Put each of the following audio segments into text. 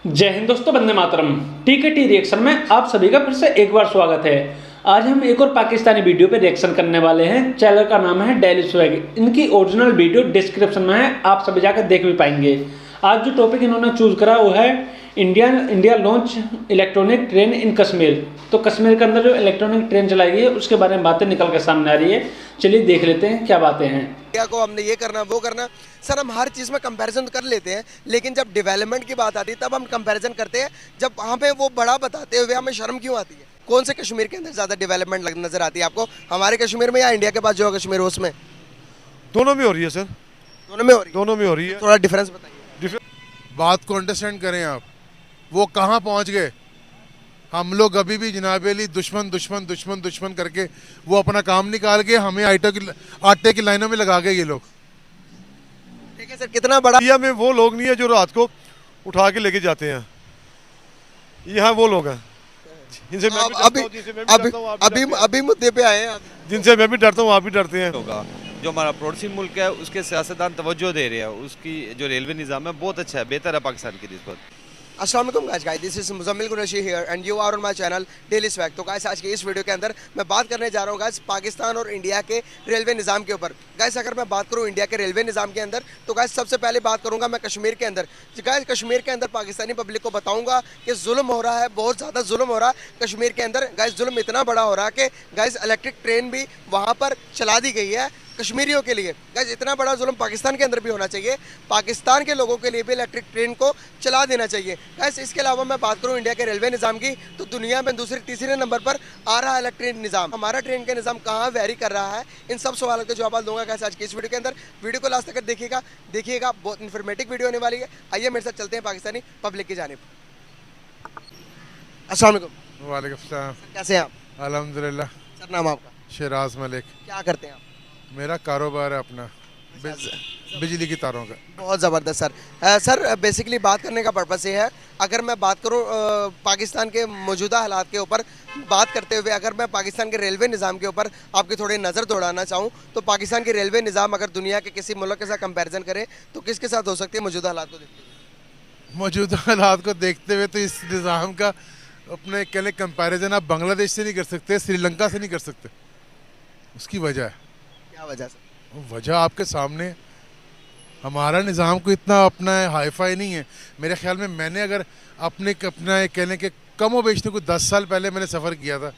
जय हिंद दोस्तों, वंदे मातरम। टीकेटी रिएक्शन में आप सभी का फिर से एक बार स्वागत है। आज हम एक और पाकिस्तानी वीडियो पे रिएक्शन करने वाले हैं। चैनल का नाम है डेली स्वैग। इनकी ओरिजिनल वीडियो डिस्क्रिप्शन में है, आप सभी जाकर देख भी पाएंगे। आज जो टॉपिक इन्होंने चूज करा वो है India launch electronic train in Kashmir. तो कश्मीर के अंदर जो इलेक्ट्रॉनिक ट्रेन चलाई गई है उसके बारे में बातें निकल कर सामने आ रही है। चलिए देख लेते हैं क्या बातें हैं। इंडिया को हमने ये करना वो करना, सर हम हर चीज़ में कंपैरिजन कर लेते हैं, लेकिन जब डेवलपमेंट की बात आती है तब हम कंपैरिजन करते हैं। जब वहाँ पे वो बड़ा बताते हुए हमें शर्म क्यों आती है? कौन से कश्मीर के अंदर ज़्यादा डेवलपमेंट नजर आती है आपको, हमारे कश्मीर में या इंडिया के पास जो कश्मीर हो उसमें? दोनों में हो रही है सर, दोनों में हो रही है। दोनों में हो रही है। थोड़ा डिफरेंस बताइए। बात को अंडरस्टैंड करें आप, वो कहाँ पहुँच गए। हम लोग अभी भी जनाब अली दुश्मन दुश्मन दुश्मन दुश्मन करके वो अपना काम निकाल के हमें आटे की लाइनों में लगा गए ये लोग। ठीक है सर, कितना बड़ा इंडिया में वो लोग नहीं है जो रात को उठा के लेके जाते हैं, यहाँ वो लोग हैं जिनसे मैं भी डरता हूँ, जिनसे मैं भी डरता हूँ, आप भी डरते हैं। अभी मुद्दे पे आए हैं। जिनसे मैं भी डरता हूँ आप भी डरते हैं। होगा जो हमारा पड़ोसी मुल्क है उसके सियासतदान तवज्जो दे रहे हैं, उसकी जो रेलवे निज़ाम है बहुत अच्छा है, बेहतर है पाकिस्तान की निस्बत। अस्सलाम वालेकुम guys, this is Muzammil Qureshi here and you are on my channel daily swag. तो गाइस आज के इस वीडियो के अंदर मैं बात करने जा रहा हूँ गाइस पाकिस्तान और इंडिया के रेलवे निज़ाम के ऊपर। गाइस अगर मैं बात करूँ इंडिया के रेलवे निज़ाम के अंदर तो गाइस सबसे पहले बात करूँगा मैं कश्मीर के अंदर। गाइस कश्मीर के अंदर पाकिस्तानी पब्लिक को बताऊँगा कि जुल्म हो रहा है, बहुत ज़्यादा जुल्म हो रहा है कश्मीर के अंदर। गाइस जुल्म इतना बड़ा हो रहा है कि गाइस इलेक्ट्रिक ट्रेन भी वहाँ पर चला दी गई है कश्मीरियों के लिए। गाइस इतना बड़ा जुल्म पाकिस्तान के अंदर भी होना चाहिए, पाकिस्तान के लोगों के लिए भी इलेक्ट्रिक ट्रेन को चला देना चाहिए। गाइस इसके अलावा मैं बात करूं इंडिया के रेलवे निज़ाम की तो दुनिया में दूसरे तीसरे नंबर पर आ रहा है इलेक्ट्रिक निज़ाम। हमारा ट्रेन का निज़ाम कहाँ वेरी कर रहा है, इन सब सवालों के जवाब दूंगा गाइस आज की इस वीडियो के अंदर। वीडियो को लास्ट तक देखिएगा, बहुत इन्फॉर्मेटिव वीडियो होने वाली है। आइए मेरे साथ चलते हैं पाकिस्तानी पब्लिक की जानिब। अस्सलाम वालेकुम। वालेकुम सलाम। कैसे हैं आप? अल्हम्दुलिल्लाह। सर नाम आपका? शहराज मलिक। क्या करते हैं आप? मेरा कारोबार है अपना बिजली की तारों का। बहुत ज़बरदस्त सर। सर बेसिकली बात करने का पर्पस ये है, अगर मैं बात करूं पाकिस्तान के मौजूदा हालात के ऊपर बात करते हुए, अगर मैं पाकिस्तान के रेलवे निज़ाम के ऊपर आपकी थोड़ी नज़र दौड़ाना चाहूं तो पाकिस्तान की रेलवे निज़ाम अगर दुनिया के किसी मुल्क के साथ कंपैरिजन करें तो किसके साथ हो सकती है मौजूदा हालात को देखते हुए? मौजूदा हालात को देखते हुए तो इस निज़ाम का अपने कहने कंपैरिजन आप बांग्लादेश से नहीं कर सकते, श्रीलंका से नहीं कर सकते। उसकी वजह है, क्या वजह से? वजह आपके सामने। हमारा निज़ाम को इतना अपना हाईफाई नहीं है मेरे ख्याल में। मैंने अगर अपना कहने के कम व बेच को 10 साल पहले मैंने सफ़र किया था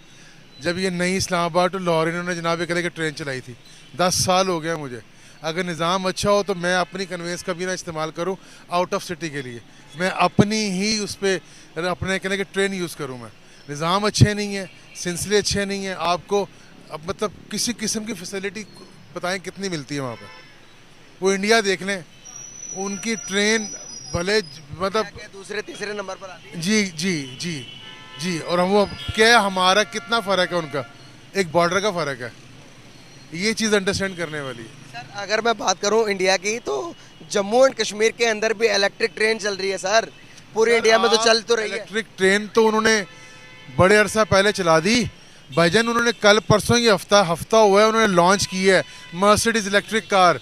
जब ये नई इस्लामाबाद टू लाहौर इन्होंने जनाब कहने की ट्रेन चलाई थी। 10 साल हो गया मुझे। अगर निज़ाम अच्छा हो तो मैं अपनी कन्वेंस का भी ना इस्तेमाल करूँ आउट ऑफ सिटी के लिए, मैं अपनी ही उस पर अपने कहने के ट्रेन यूज़ करूँ। मैं निज़ाम अच्छे नहीं है, सिलसिले अच्छे नहीं हैं। आपको अब मतलब किसी किस्म की फैसिलिटी बताएं कितनी मिलती है वहाँ पर। वो इंडिया देख लें, उनकी ट्रेन भले मतलब दूसरे तीसरे नंबर पर आती है। जी जी जी जी। और हम वो क्या हमारा कितना फ़र्क है, उनका एक बॉर्डर का फ़र्क है। ये चीज़ अंडरस्टैंड करने वाली है। सर अगर मैं बात करूं इंडिया की तो जम्मू एंड कश्मीर के अंदर भी इलेक्ट्रिक ट्रेन चल रही है सर। पूरे इंडिया में तो चल तो रही है इलेक्ट्रिक ट्रेन। तो उन्होंने बड़े अरसा पहले चला दी भाईजान। उन्होंने कल परसों ये हफ्ता हुआ है उन्होंने लॉन्च की है मर्सिडीज इलेक्ट्रिक कार।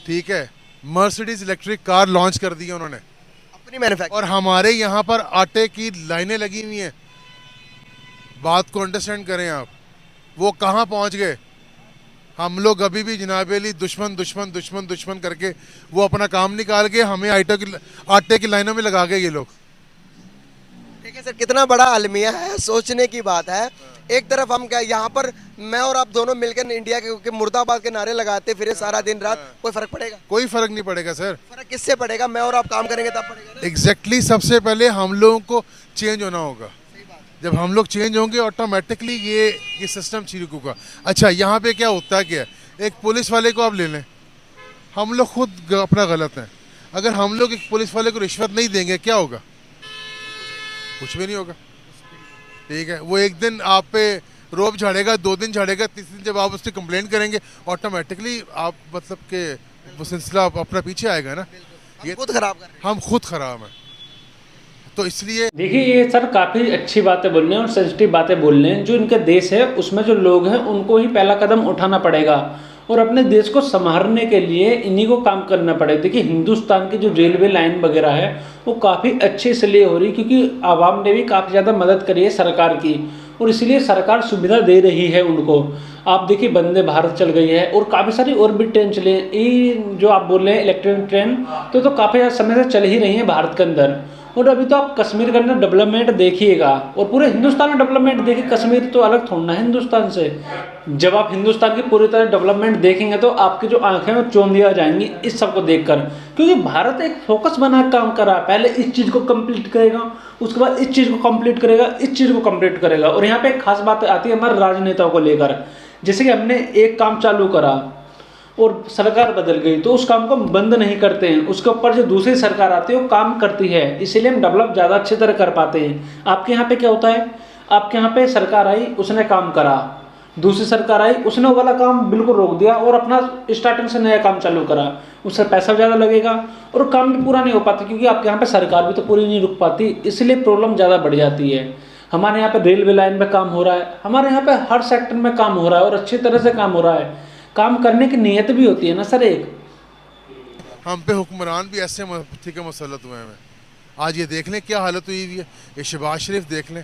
ठीक है, मर्सिडीज इलेक्ट्रिक कार लॉन्च कर दी है उन्होंने अपनी मैन्युफैक्चर। और हमारे यहाँ पर आटे की लाइनें लगी हुई हैं। बात को अंडरस्टैंड करें आप, वो कहाँ पहुँच गए। हम लोग अभी भी जनाब अली दुश्मन दुश्मन दुश्मन दुश्मन करके वो अपना काम निकाल के हमें आटे की लाइनों में लगा गए ये लोग। ठीक है सर, कितना बड़ा अलमिया है, सोचने की बात है। एक तरफ हम क्या यहाँ पर मैं और आप दोनों मिलकर इंडिया के मुर्दाबाद के नारे लगाते फिर सारा दिन रात, कोई फर्क पड़ेगा? कोई फर्क नहीं पड़ेगा सर। फर्क किससे पड़ेगा? मैं और आप काम करेंगे तब पड़ेगा। एग्जैक्टली सबसे पहले हम लोगों को चेंज होना होगा। जब हम लोग चेंज होंगे ऑटोमेटिकली ये सिस्टम ठीक होगा। अच्छा यहाँ पे क्या होता है, क्या एक पुलिस वाले को आप ले लें, हम लोग खुद अपना गलत हैं। अगर हम लोग एक पुलिस वाले को रिश्वत नहीं देंगे क्या होगा? कुछ भी नहीं होगा। ठीक है, वो एक दिन आप पे रोब झाड़ेगा, 2 दिन झाड़ेगा, 3 दिन जब आप उससे कंप्लेंट करेंगे ऑटोमेटिकली आप मतलब के वो सिलसिला अपना पीछे आएगा ना। ये खुद खराब कर रहे हैं। हम खुद खराब हैं। तो इसलिए देखिए ये सर काफ़ी अच्छी बातें बोल रहे हैं और सेंसिटिव बातें बोल रहे हैं। जो इनका देश है उसमें जो लोग हैं उनको ही पहला कदम उठाना पड़ेगा। और अपने देश को संभालने के लिए इन्हीं को काम करना पड़े। देखिए हिंदुस्तान की जो रेलवे लाइन वगैरह है वो काफ़ी अच्छे इसलिए हो रही क्योंकि आवाम ने भी काफ़ी ज़्यादा मदद करी है सरकार की, और इसलिए सरकार सुविधा दे रही है उनको। आप देखिए वंदे भारत चल गई है और काफ़ी सारी और भी ट्रेन चली हैं। ये जो आप बोल रहे हैं इलेक्ट्रिक ट्रेन तो काफ़ी ज़्यादा समय से चल ही रही है भारत के अंदर। और अभी तो आप कश्मीर के अंदर डेवलपमेंट देखिएगा और पूरे हिंदुस्तान में डेवलपमेंट देखिए, कश्मीर तो अलग थोड़ा ना है हिंदुस्तान से। जब आप हिंदुस्तान की पूरी तरह डेवलपमेंट देखेंगे तो आपकी जो आंखें वो चौंधिया जाएंगी इस सब को देखकर, क्योंकि भारत एक फोकस बना काम कर रहा है। पहले इस चीज़ को कंप्लीट करेगा, उसके बाद इस चीज़ को कंप्लीट करेगा, इस चीज़ को कंप्लीट करेगा। और यहाँ पे एक खास बात आती है हमारे राजनेताओं को लेकर, जैसे कि हमने एक काम चालू करा और सरकार बदल गई तो उस काम को बंद नहीं करते हैं, उसके ऊपर जो दूसरी सरकार आती है वो काम करती है, इसीलिए हम डेवलप ज़्यादा अच्छी तरह कर पाते हैं। आपके यहाँ पे क्या होता है, आपके यहाँ पे सरकार आई उसने काम करा, दूसरी सरकार आई उसने वो वाला काम बिल्कुल रोक दिया और अपना स्टार्टिंग से नया काम चालू करा, उससे पैसा ज़्यादा लगेगा और काम भी पूरा नहीं हो पाता क्योंकि आपके यहाँ पे सरकार भी तो पूरी नहीं रुक पाती, इसलिए प्रॉब्लम ज़्यादा बढ़ जाती है। हमारे यहाँ पे रेलवे लाइन में काम हो रहा है, हमारे यहाँ पे हर सेक्टर में काम हो रहा है और अच्छी तरह से काम हो रहा है। काम करने की नीयत भी होती है ना सर एक। हम पे हुक्मरान भी ऐसे ठीक है मुसल्लत हुए हैं। आज ये देख लें क्या हालत हुई हुई है, ये शहबाज शरीफ देख लें,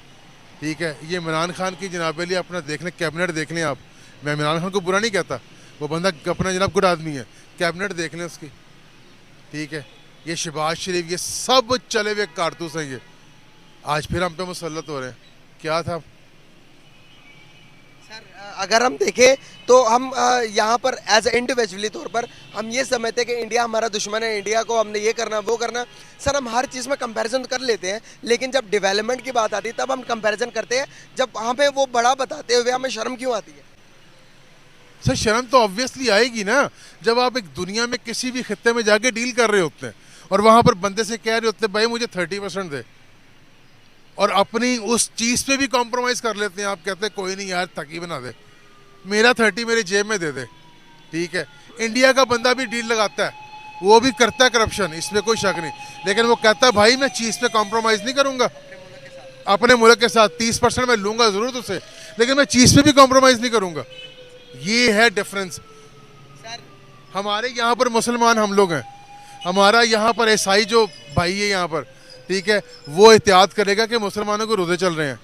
ठीक है, ये इमरान खान की जनाब अली अपना देख लें, कैबिनेट देख लें आप। मैं इमरान खान को बुरा नहीं कहता, वो बंदा अपना जनाब गुड आदमी है, कैबिनेट देख लें उसकी, ठीक है। ये शहबाज शरीफ ये सब चले हुए कारतूस हैं, ये आज फिर हम पे मुसल्लत हो रहे हैं। क्या था अगर हम देखें तो हम यहाँ पर एज इंडिविजुअली तौर पर हम ये समझते हैं कि इंडिया हमारा दुश्मन है, इंडिया को हमने ये करना वो करना। सर हम हर चीज़ में कंपैरिजन कर लेते हैं, लेकिन जब डेवलपमेंट की बात आती है तब हम कंपैरिजन करते हैं, जब वहाँ पे वो बड़ा बताते हुए हमें शर्म क्यों आती है? सर शर्म तो ऑब्वियसली आएगी ना, जब आप एक दुनिया में किसी भी खत्ते में जाके डील कर रहे होते हैं और वहाँ पर बंदे से कह रहे होते हैं भाई मुझे 30% दे, और अपनी उस चीज़ पे भी कॉम्प्रोमाइज़ कर लेते हैं। आप कहते हैं कोई नहीं यार तकी बना दे, मेरा 30 मेरी जेब में दे दे, ठीक है। इंडिया का बंदा भी डील लगाता है, वो भी करता है करप्शन, इसमें कोई शक नहीं, लेकिन वो कहता है भाई मैं चीज़ पे कॉम्प्रोमाइज़ नहीं करूँगा अपने मुल्क के साथ। 30% मैं लूँगा ज़रूर तुझसे, लेकिन मैं चीज़ पे भी कॉम्प्रोमाइज़ नहीं करूँगा। ये है डिफरेंस। हमारे यहाँ पर मुसलमान हम लोग हैं, हमारा यहाँ पर ईसाई जो भाई है यहाँ पर, ठीक है, वो एहतियात करेगा कि मुसलमानों को रोज़े चल रहे हैं,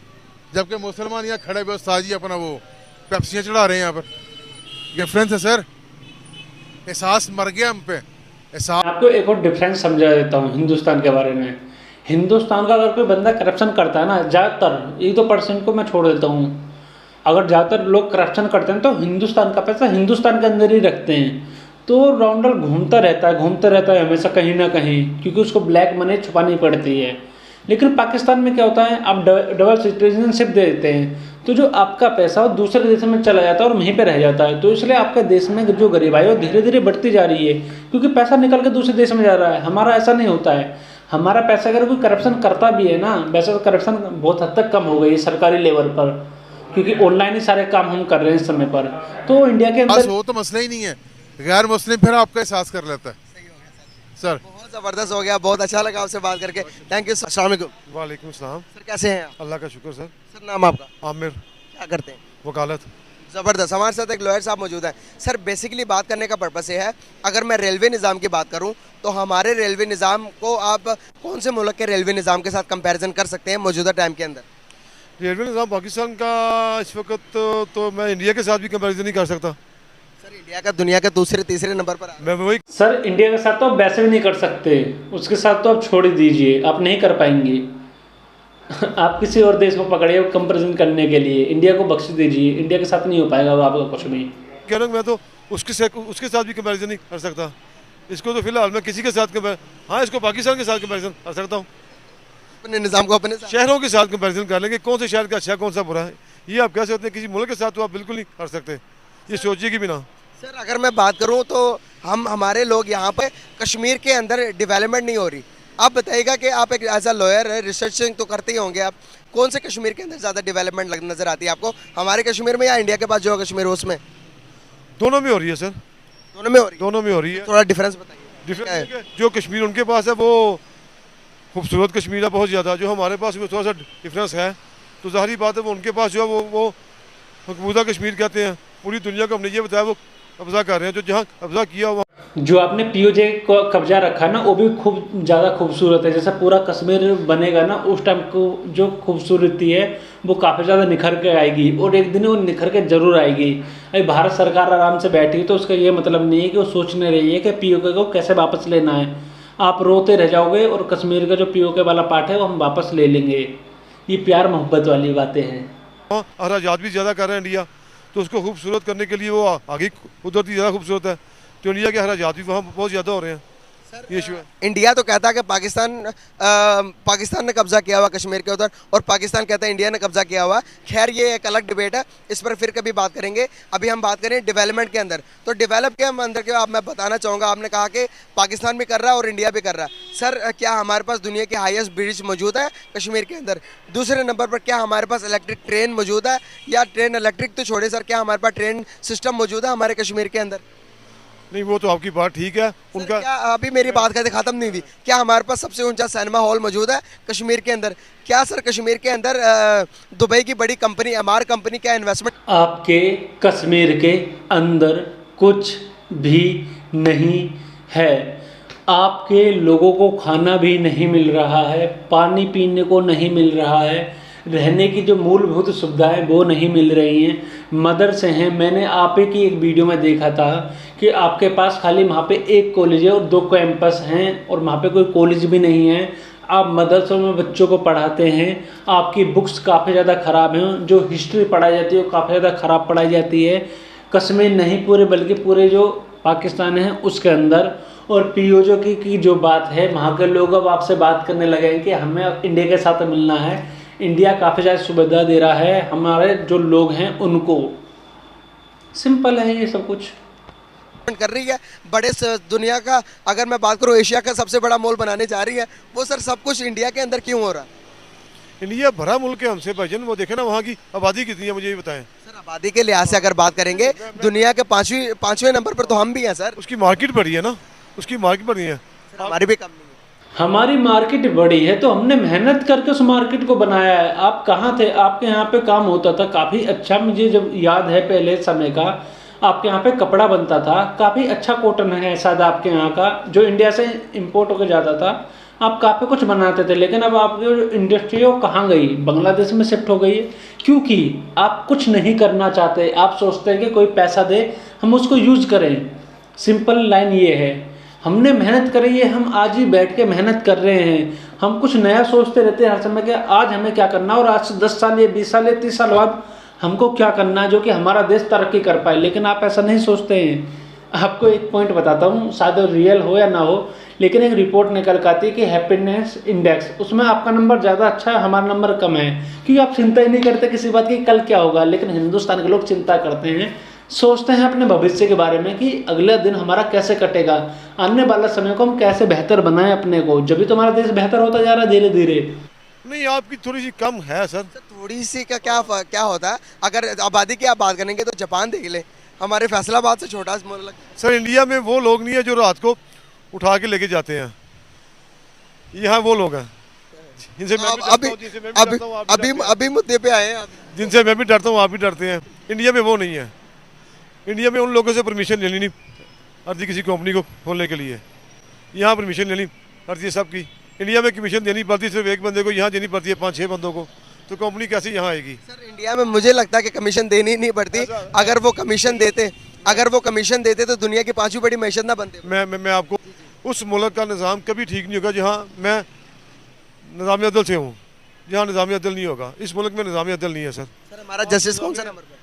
जबकि मुसलमान यहाँ खड़े हुए उस्ताद जी अपना वो पेप्सियाँ चढ़ा रहे हैं। यहाँ पर डिफरेंस है सर, एहसास मर गया हम पे एहसास। आपको एक और डिफरेंस समझा देता हूँ हिंदुस्तान के बारे में। हिंदुस्तान का अगर कोई बंदा करप्शन करता है ना, ज़्यादातर 1-2% को मैं छोड़ देता हूँ, अगर ज़्यादातर लोग करप्शन करते हैं तो हिंदुस्तान का पैसा हिंदुस्तान के अंदर ही रखते हैं, तो राउंडर घूमता रहता है हमेशा कहीं ना कहीं, क्योंकि उसको ब्लैक मनी छुपानी पड़ती है। लेकिन पाकिस्तान में क्या होता है, आप डबल सिटीजनशिप दे देते हैं तो जो आपका पैसा वो दूसरे देश में चला जाता है और वहीं पे रह जाता है, तो इसलिए आपके देश में जो गरीबाई है वो धीरे धीरे बढ़ती जा रही है क्योंकि पैसा निकल के दूसरे देश में जा रहा है। हमारा ऐसा नहीं होता है, हमारा पैसा अगर कोई करप्शन करता भी है ना, वैसे तो करप्शन बहुत हद तक कम हो गई है सरकारी लेवल पर, क्योंकि ऑनलाइन ही सारे काम हम कर रहे हैं इस समय पर। तो इंडिया के अंदर वो तो मसला ही नहीं है, गैर मुस्लिम फिर आपका एहसास कर लेता है। सर बहुत ज़बरदस्त हो गया, बहुत अच्छा लगा आपसे बात करके, थैंक यू। अस्सलाम वालेकुम। वालेकुम सलाम। सर कैसे हैं आप? अल्लाह का शुक्र सर। सर नाम आपका? आमिर। क्या करते हैं? वकालत। ज़बरदस्त। हमारे साथ एक लॉयर साहब मौजूद हैं। सर बेसिकली बात करने का पर्पस ये है, अगर मैं रेलवे निज़ाम की बात करूं तो हमारे रेलवे निज़ाम को आप कौन से मुल्क के रेलवे निज़ाम के साथ कंपैरिजन कर सकते हैं मौजूदा टाइम के अंदर? रेलवे निज़ाम पाकिस्तान का इस वक्त तो मैं इंडिया के साथ भी कंपैरिजन नहीं कर सकता। सर इंडिया का दुनिया के दूसरे तीसरे नंबर पर मैं वही सर इंडिया के साथ तो आप वैसे भी नहीं कर सकते, उसके साथ तो आप छोड़ ही दीजिए, आप नहीं कर पाएंगे। आप किसी और देश को पकड़िए कंपैरिजन करने के लिए, इंडिया को बख्श दीजिए, इंडिया के साथ नहीं हो पाएगा वो आपका कुछ भी। कह रहा हूँ मैं तो उसके साथ भी कंपैरिजन नहीं कर सकता। इसको तो फिलहाल मैं किसी के साथ हाँ इसको पाकिस्तान के साथ कंपैरिजन कर सकता हूँ। अपने निज़ाम को अपने साथ शहरों के साथ कंपैरिजन कर लेंगे, कौन से शहर का अच्छा कौन सा बुरा है ये आप कह सकते हैं। किसी मुल्क के साथ तो आप बिल्कुल नहीं कर सकते, ये सोचिए कि भी ना। सर अगर मैं बात करूं तो हमारे लोग यहाँ पे कश्मीर के अंदर डेवलपमेंट नहीं हो रही। आप बताइएगा कि आप एक एज अ लॉयर है, रिसर्चिंग तो करते ही होंगे आप, कौन से कश्मीर के अंदर ज़्यादा डेवलपमेंट नज़र आती है आपको, हमारे कश्मीर में या इंडिया के पास जो कश्मीर हो उसमें? दोनों में हो रही है सर, दोनों में हो रही है। दोनों में हो रही है। थोड़ा डिफरेंस बताइए। डिफरेंस जो कश्मीर उनके पास है वो खूबसूरत कश्मीर है बहुत ज़्यादा, जो हमारे पास में थोड़ा सा डिफरेंस है। तो ज़ाहिर बात है वो उनके पास जो है वो मकबूजा कश्मीर कहते हैं। पूरी दुनिया को हमने ये बताया वो कब्जा कर रहे हैं। जो जहाँ कब्जा किया हुआ जो आपने पीओजे को कब्जा रखा ना, वो भी खूब ज़्यादा खूबसूरत है। जैसा पूरा कश्मीर बनेगा ना, उस टाइम को जो खूबसूरती है वो काफ़ी ज़्यादा निखर के आएगी, और एक दिन वो निखर के ज़रूर आएगी। अभी भारत सरकार आराम से बैठी, तो उसका ये मतलब नहीं है कि वो सोचने रही है कि पीओके को कैसे वापस लेना है। आप रोते रह जाओगे, और कश्मीर का जो पीओके वाला पार्ट है वो हम वापस ले लेंगे। ये प्यार मोहब्बत वाली बातें हैं। अखराजात भी ज़्यादा कर रहे हैं इंडिया, तो उसको खूबसूरत करने के लिए वो आगे कुदरती ज़्यादा खूबसूरत है, तो इंडिया के अखराजात भी वहाँ बहुत ज़्यादा हो रहे हैं। ये इशू है। इंडिया तो कहता है कि पाकिस्तान ने कब्जा किया हुआ कश्मीर के उधर, और पाकिस्तान कहता है इंडिया ने कब्जा किया हुआ। खैर ये एक अलग डिबेट है, इस पर फिर कभी बात करेंगे। अभी हम बात करें डेवलपमेंट के अंदर, तो डेवलप के अंदर के आप मैं बताना चाहूँगा, आपने कहा कि पाकिस्तान भी कर रहा है और इंडिया भी कर रहा है। सर क्या हमारे पास दुनिया की हाईएस्ट ब्रिज मौजूद है कश्मीर के अंदर? दूसरे नंबर पर क्या हमारे पास इलेक्ट्रिक ट्रेन मौजूद है, या ट्रेन इलेक्ट्रिक तो छोड़े सर, क्या हमारे पास ट्रेन सिस्टम मौजूद है हमारे कश्मीर के अंदर? नहीं, वो तो आपकी बात ठीक है उनका। क्या अभी मेरी बात कहते खत्म नहीं हुई। क्या हमारे पास सबसे ऊंचा सिनेमा हॉल मौजूद है कश्मीर के अंदर? क्या सर कश्मीर के अंदर दुबई की बड़ी कंपनी एमआर कंपनी क्या इन्वेस्टमेंट? आपके कश्मीर के अंदर कुछ भी नहीं है। आपके लोगों को खाना भी नहीं मिल रहा है, पानी पीने को नहीं मिल रहा है, रहने की जो मूलभूत सुविधाएं वो नहीं मिल रही हैं। मदरसे हैं, मैंने आप ही की एक वीडियो में देखा था कि आपके पास खाली वहाँ पे एक कॉलेज है और 2 कैंपस हैं, और वहाँ पे कोई कॉलेज भी नहीं है। आप मदरसों में बच्चों को पढ़ाते हैं, आपकी बुक्स काफ़ी ज़्यादा ख़राब हैं, जो हिस्ट्री पढ़ाई जाती है वो काफ़ी ज़्यादा ख़राब पढ़ाई जाती है। कश्मीर नहीं पूरे बल्कि पूरे जो पाकिस्तान है उसके अंदर। और पीओजे की जो बात है, वहाँ के लोग अब आपसे बात करने लगे हैं कि हमें इंडिया के साथ मिलना है। इंडिया काफ़ी ज़्यादा सुविधा दे रहा है हमारे जो लोग हैं उनको। सिंपल है ये सब कुछ कर रही है। बड़े दुनिया का अगर मैं बात करूँ, एशिया का सबसे बड़ा मॉल बनाने जा रही है, वो सर सब कुछ इंडिया के अंदर क्यों हो रहा है? इंडिया भरा मुल्क है हमसे भाईजान, वो देखे ना वहाँ की आबादी कितनी है, मुझे ये बताएं। सर आबादी के लिहाज से अगर बात करेंगे, दुनिया के पांचवें नंबर पर तो हम भी हैं सर। उसकी मार्केट बड़ी है ना, उसकी मार्केट बड़ी है, हमारी भी कम नहीं है। हमारी मार्केट बड़ी है तो हमने मेहनत करके उस मार्केट को बनाया है। आप कहाँ थे? आपके यहाँ पे काम होता था काफ़ी अच्छा, मुझे जब याद है पहले समय का, आपके यहाँ पे कपड़ा बनता था, काफ़ी अच्छा कॉटन है शायद आपके यहाँ का, जो इंडिया से इंपोर्ट होकर जाता था। आप काफ़ी कुछ बनाते थे, लेकिन अब आपकी जो इंडस्ट्री है वो कहाँ गई? बांग्लादेश में शिफ्ट हो गई है। क्योंकि आप कुछ नहीं करना चाहते, आप सोचते हैं कि कोई पैसा दे हम उसको यूज करें। सिंपल लाइन ये है, हमने मेहनत करी है, हम आज ही बैठ के मेहनत कर रहे हैं। हम कुछ नया सोचते रहते हैं हर समय कि आज हमें क्या करना, और आज से 10 साल या 20 साल या 30 साल बाद हमको क्या करना है जो कि हमारा देश तरक्की कर पाए। लेकिन आप ऐसा नहीं सोचते हैं। आपको एक पॉइंट बताता हूँ, शायद रियल हो या ना हो, लेकिन एक रिपोर्ट निकल कर आती है कि हैप्पीनेस इंडेक्स, उसमें आपका नंबर ज़्यादा अच्छा है, हमारा नंबर कम है। क्योंकि आप चिंता ही नहीं करते किसी बात की कल क्या होगा। लेकिन हिंदुस्तान के लोग चिंता करते हैं, सोचते हैं अपने भविष्य के बारे में कि अगला दिन हमारा कैसे कटेगा, आने वाला समय को हम कैसे बेहतर बनाएं अपने को। जब भी तो हमारा देश बेहतर होता जा रहा है धीरे धीरे। नहीं, आपकी थोड़ी सी कम है सर। थोड़ी सी का क्या होता है? अगर आबादी की आप बात करेंगे तो जापान देख ले, हमारे फैसलाबाद से छोटा स्मॉल। सर इंडिया में वो लोग नहीं है जो रात को उठा के लेके जाते हैं, यहाँ वो लोग हैं जिनसे मैं भी डरता हूँ, जिनसे मैं भी डरता हूँ, आप भी डरते हैं। अभी मुद्दे पे आए हैं। जिनसे मैं भी डरता हूँ, आप भी डरते हैं। इंडिया में वो नहीं है। इंडिया में उन लोगों से परमिशन लेनी नहीं पड़ती किसी कंपनी को खोलने के लिए, यहाँ परमिशन लेनी पड़ती है सबकी। इंडिया में कमीशन देनी पड़ती सिर्फ एक बंदे को, यहाँ देनी पड़ती है 5-6 बंदों को, तो कंपनी कैसे यहाँ आएगी? सर इंडिया में मुझे लगता है कि कमीशन देनी नहीं पड़ती। अगर वो कमीशन देते तो दुनिया की 5वीं बड़ी मैशत ना बनते। मैं आपको उस मुल्क का निज़ाम कभी ठीक नहीं होगा जहाँ मैं निज़ाम अदल से हूँ, जहाँ निज़ाम अदल नहीं होगा। इस मुल्क में निज़ाम अदल नहीं है सर। सर हमारा जस्टिस कौन सा नंबर पे?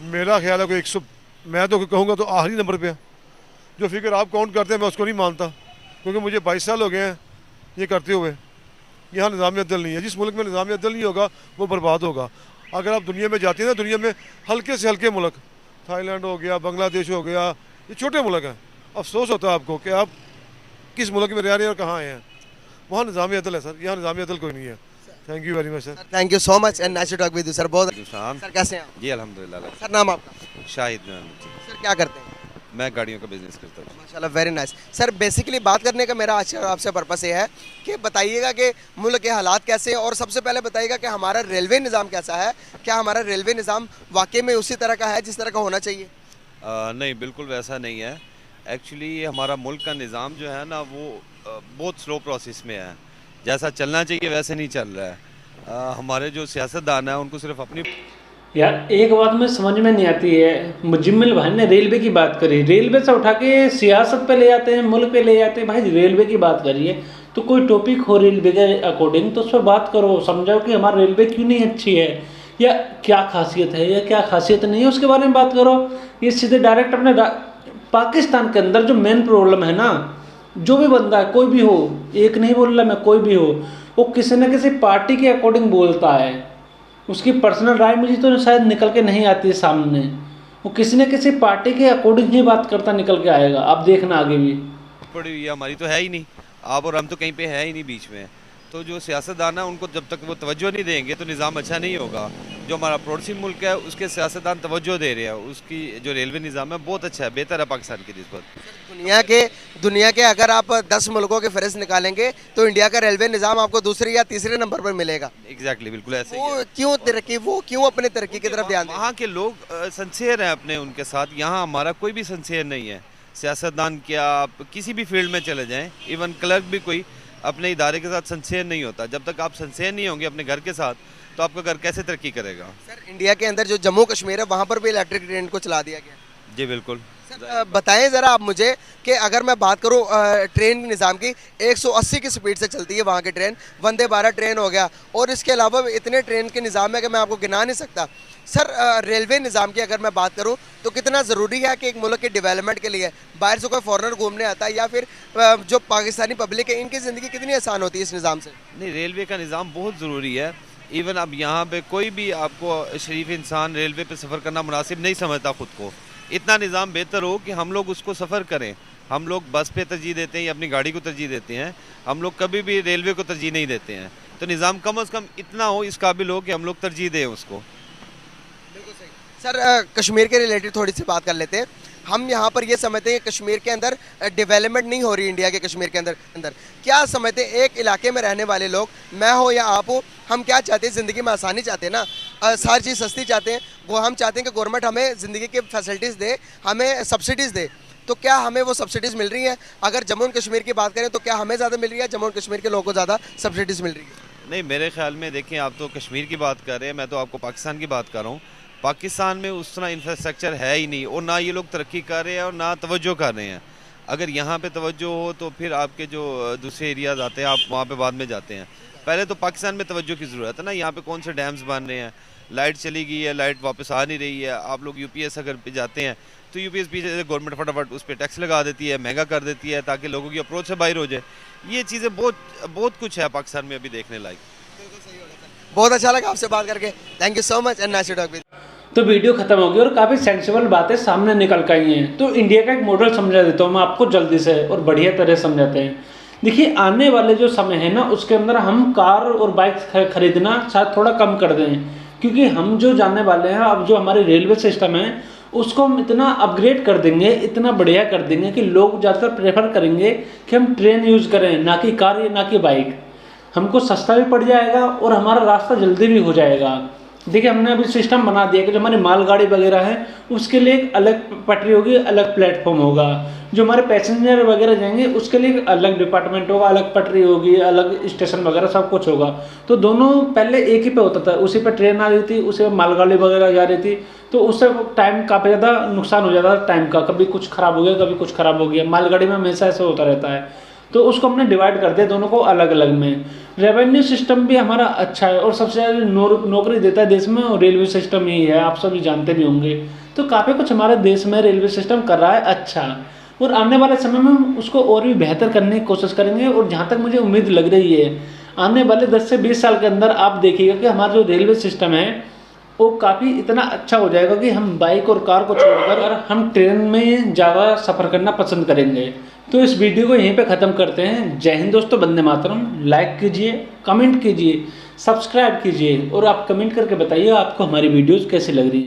मेरा ख्याल है कोई 100, मैं तो कहूँगा तो आखिरी नंबर पे है। जो फिगर आप काउंट करते हैं मैं उसको नहीं मानता, क्योंकि मुझे 22 साल हो गए हैं ये करते हुए। यहाँ निज़ाम अदल नहीं है। जिस मुल्क में निज़ाम अदल नहीं होगा वो बर्बाद होगा। अगर आप दुनिया में जाते हैं ना, दुनिया में हल्के से हल्के मुल्क, थाईलैंड हो गया, बांग्लादेश हो गया, ये छोटे मुल्क हैं। अफसोस होता है आपको कि आप किस मुल्क में रह रहे हैं और कहाँ आए हैं। वहाँ निज़ाम अदल है सर, यहाँ निज़ाम अदल कोई नहीं है। Thank you very much sir. Thank you so much and nice to talk with you sir. बहुत सर कैसे हैं आप? जी अल्हम्दुलिल्लाह। सर नाम आपका? शाहिद सर क्या करते हैं? मैं गाड़ियों का बिजनेस करता हूँ। माशाल्लाह वेरी नाइस। सर बेसिकली बात करने का मेरा आज आपसे पर्पस ये है कि बताइएगा कि मुल्क के हालात कैसे हैं, और सबसे पहले बताइएगा कि हमारा रेलवे निज़ाम कैसा है। क्या हमारा रेलवे निज़ाम वाकई में उसी तरह का है जिस तरह का होना चाहिए? नहीं, बिल्कुल वैसा नहीं है। एक्चुअली हमारा मुल्क का निज़ाम जो है ना वो बहुत स्लो प्रोसेस में है। जैसा चलना चाहिए वैसे नहीं चल रहा है। हमारे जो सियासतदान है उनको सिर्फ अपनी यार एक बात में समझ में नहीं आती है, मुजम्मिल भाई ने रेलवे की बात करी, रेलवे से उठा के सियासत पे ले जाते हैं, मुल्क पे ले जाते हैं। भाई रेलवे की बात करिए तो कोई टॉपिक हो रेलवे के अकॉर्डिंग तो उस पर बात करो, समझाओ कि हमारी रेलवे क्यों नहीं अच्छी है, या क्या खासियत है या क्या खासियत नहीं है, उसके बारे में बात करो। ये सीधे डायरेक्ट अपने पाकिस्तान के अंदर जो मेन प्रॉब्लम है ना, जो भी बंदा है कोई भी हो, एक नहीं बोल रहा मैं, कोई भी हो, वो किसी न किसी पार्टी के अकॉर्डिंग बोलता है। उसकी पर्सनल राय मुझे तो शायद निकल के नहीं आती है सामने, वो किसी न किसी पार्टी के अकॉर्डिंग ही बात करता निकल के आएगा। आप देखना आगे भी पड़ी हुई है, हमारी तो है ही नहीं। आप और हम तो कहीं पे है ही नहीं बीच में। तो जो सियासतदान है उनको जब तक वो तवज्जो नहीं देंगे तो निज़ाम अच्छा नहीं होगा। जो हमारा पड़ोसी मुल्क है उसके सियासतदान तवज्जो दे रहे हैं, उसकी जो रेलवे निज़ाम है बहुत अच्छा है, बेहतर है पाकिस्तान की निस्बत। दुनिया के अगर आप 10 मुल्कों के फहरिस्त निकालेंगे तो इंडिया का रेलवे निज़ाम आपको दूसरे या तीसरे नंबर पर मिलेगा। एग्जैक्टली, बिल्कुल ऐसे ही वो है। क्यों अपने तरक्की की तरफ ध्यान दें? वहाँ के लोग सिंसियर हैं अपने उनके साथ। यहाँ हमारा कोई भी सिंसियर नहीं है। सियासतदान क्या, आप किसी भी फील्ड में चले जाएं, इवन क्लर्क भी कोई अपने इदारे के साथ सिंसियर नहीं होता। जब तक आप सिंसियर नहीं होंगे अपने घर के साथ तो आपका घर कैसे तरक्की करेगा। सर इंडिया के अंदर जो जम्मू कश्मीर है वहाँ पर भी इलेक्ट्रिक ट्रेन को चला दिया गया। जी बिल्कुल। सर बताएं ज़रा आप मुझे कि अगर मैं बात करूं ट्रेन के निज़ाम की, 180 की स्पीड से चलती है वहाँ की ट्रेन, वंदे भारत ट्रेन हो गया, और इसके अलावा इतने ट्रेन के निज़ाम है कि मैं आपको गिना नहीं सकता। सर रेलवे निज़ाम की अगर मैं बात करूं तो कितना ज़रूरी है कि एक मुल्क के डेवलपमेंट के लिए बाहर से कोई फॉरेनर घूमने आता है या फिर जो पाकिस्तानी पब्लिक है इनकी ज़िंदगी कितनी आसान होती है इस निज़ाम से? नहीं, रेलवे का निज़ाम बहुत ज़रूरी है। इवन अब यहाँ पे कोई भी आपको शरीफ इंसान रेलवे पे सफ़र करना मुनासिब नहीं समझता ख़ुद को। इतना निज़ाम बेहतर हो कि हम लोग उसको सफ़र करें। हम लोग बस पे तरजीह देते हैं या अपनी गाड़ी को तरजीह देते हैं, हम लोग कभी भी रेलवे को तरजीह नहीं देते हैं। तो निज़ाम कम अज़ कम इतना हो, इस काबिल हो कि हम लोग तरजीह दें उसको। सर कश्मीर के रिलेटेड थोड़ी सी बात कर लेते हैं। हम यहाँ पर ये समझते हैं कि कश्मीर के अंदर डेवलपमेंट नहीं हो रही, इंडिया के कश्मीर के अंदर क्या समझते हैं? एक इलाके में रहने वाले लोग, मैं हो या आप हो, हम क्या चाहते हैं? ज़िंदगी में आसानी चाहते हैं ना, सारी चीज़ सस्ती चाहते हैं। वो हम चाहते हैं कि गवर्नमेंट हमें ज़िंदगी की फैसिलिटीज़ दे, हमें सब्सिडीज़ दे। तो क्या हमें वो सब्सिडीज़ मिल रही हैं? अगर जम्मू एंड कश्मीर की बात करें तो क्या हमें ज़्यादा मिल रही है, जम्मू एंड कश्मीर के लोगों को ज़्यादा सब्सिडीज़ मिल रही है? नहीं, मेरे ख्याल में देखें, आप तो कश्मीर की बात कर रहे हैं, मैं तो आपको पाकिस्तान की बात कर रहा हूँ। पाकिस्तान में उस तरह इंफ्रास्ट्रक्चर है ही नहीं, और ना ये लोग तरक्की कर रहे हैं और ना तवज्जो कर रहे हैं। अगर यहाँ पे तवज्जो हो तो फिर आपके जो दूसरे एरियाज़ आते हैं आप वहाँ पे बाद में जाते हैं। पहले तो पाकिस्तान में तवज्जो की ज़रूरत है ना। यहाँ पे कौन से डैम्स बन रहे हैं, लाइट चली गई है, लाइट वापस आ नहीं रही है। आप लोग यूपीएस अगर पे जाते हैं तो यूपीएस पीछे गवर्नमेंट फटाफट उस पर टैक्स लगा देती है, महंगा कर देती है ताकि लोगों की अप्रोच से बाहर हो जाए। ये चीज़ें बहुत कुछ है पाकिस्तान में अभी देखने लायक। बहुत अच्छा लगा आपसे बात करके, thank you so much and nice to talk with. तो वीडियो खत्म हो गई और काफ़ी सेंसिबल बातें सामने निकल कर आई हैं। तो इंडिया का एक मॉडल समझा देता हूँ मैं आपको जल्दी से और बढ़िया तरह समझाते हैं। देखिए आने वाले जो समय है ना उसके अंदर हम कार और बाइक खरीदना शायद थोड़ा कम कर दें, क्योंकि हम जो जानने वाले हैं अब जो हमारे रेलवे सिस्टम है उसको हम इतना अपग्रेड कर देंगे, इतना बढ़िया कर देंगे कि लोग ज़्यादातर प्रेफर करेंगे कि हम ट्रेन यूज़ करें, ना कि कार या ना कि बाइक। हमको सस्ता भी पड़ जाएगा और हमारा रास्ता जल्दी भी हो जाएगा। देखिए हमने अभी सिस्टम बना दिया कि जो हमारी मालगाड़ी वगैरह है उसके लिए एक अलग पटरी होगी, अलग प्लेटफॉर्म होगा। जो हमारे पैसेंजर वगैरह जाएंगे उसके लिए अलग डिपार्टमेंट होगा, अलग पटरी होगी, अलग स्टेशन वगैरह सब कुछ होगा। तो दोनों पहले एक ही पे होता था, उसी पे ट्रेन आ रही थी, उसी पे मालगाड़ी वगैरह जा रही थी, तो उससे टाइम काफ़ी ज़्यादा नुकसान हो जाता था टाइम का। कभी कुछ ख़राब हो गया, कभी कुछ ख़राब हो गया, मालगाड़ी में हमेशा ऐसा होता रहता है। तो उसको हमने डिवाइड कर दिया दोनों को अलग अलग में। रेवेन्यू सिस्टम भी हमारा अच्छा है और सबसे ज़्यादा नौकरी देता है देश में और रेलवे सिस्टम ही है, आप सभी जानते भी होंगे। तो काफ़ी कुछ हमारे देश में रेलवे सिस्टम कर रहा है अच्छा, और आने वाले समय में हम उसको और भी बेहतर करने की कोशिश करेंगे। और जहाँ तक मुझे उम्मीद लग रही है आने वाले 10 से 20 साल के अंदर आप देखिएगा कि हमारा जो रेलवे सिस्टम है वो काफ़ी इतना अच्छा हो जाएगा कि हम बाइक और कार को छोड़कर हम ट्रेन में ज़्यादा सफ़र करना पसंद करेंगे। तो इस वीडियो को यहीं पे ख़त्म करते हैं। जय हिंद दोस्तों, वंदे मातरम। लाइक कीजिए, कमेंट कीजिए, सब्सक्राइब कीजिए और आप कमेंट करके बताइए आपको हमारी वीडियोज़ कैसी लग रही है।